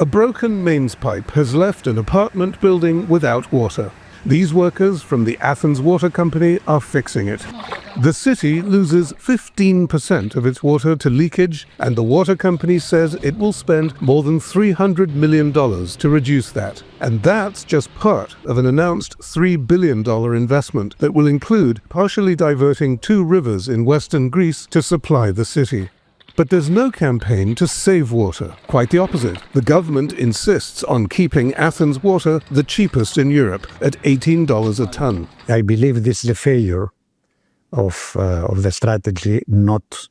A broken mains pipe has left an apartment building without water. These workers from the Athens Water Company are fixing it. The city loses 15% of its water to leakage, and the water company says it will spend more than $300 million to reduce that. And that's just part of an announced $3 billion investment that will include partially diverting 2 rivers in western Greece to supply the city. But there's no campaign to save water. Quite the opposite. The government insists on keeping Athens water the cheapest in Europe at $18 a ton. I believe this is a failure of the strategy not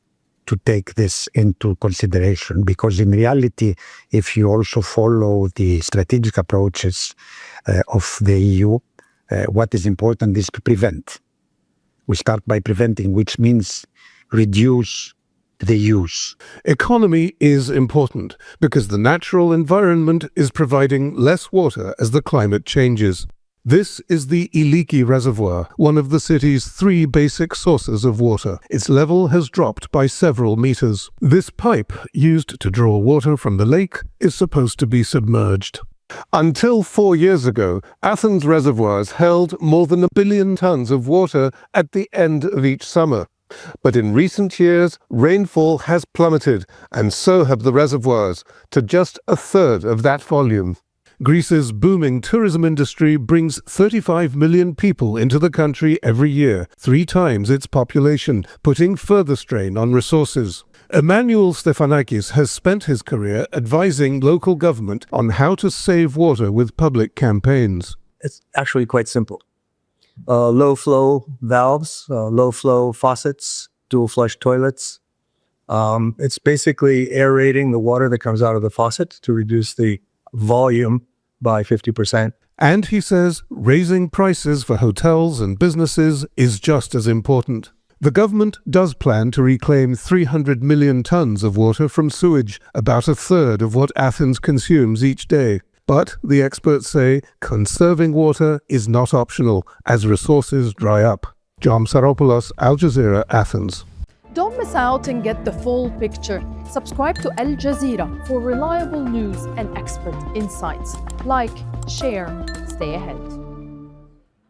to take this into consideration, because in reality, if you also follow the strategic approaches of the EU, what is important is to prevent. We start by preventing, which means reduce the use. Economy is important because the natural environment is providing less water as the climate changes. This is the Iliki Reservoir, one of the city's 3 basic sources of water. Its level has dropped by several meters. This pipe, used to draw water from the lake, is supposed to be submerged. Until 4 years ago, Athens reservoirs held more than 1 billion tons of water at the end of each summer. But in recent years, rainfall has plummeted, and so have the reservoirs, to just 1/3 of that volume. Greece's booming tourism industry brings 35 million people into the country every year, 3 times its population, putting further strain on resources. Emmanuel Stefanakis has spent his career advising local government on how to save water with public campaigns. It's actually quite simple. Low flow valves, low flow faucets, dual flush toilets. It's basically aerating the water that comes out of the faucet to reduce the volume by 50%. And he says raising prices for hotels and businesses is just as important. The government does plan to reclaim 300 million tons of water from sewage, about 1/3 of what Athens consumes each day. But, the experts say, conserving water is not optional as resources dry up. Psaropoulos, Al Jazeera, Athens. Don't miss out and get the full picture. Subscribe to Al Jazeera for reliable news and expert insights. Like, share, stay ahead.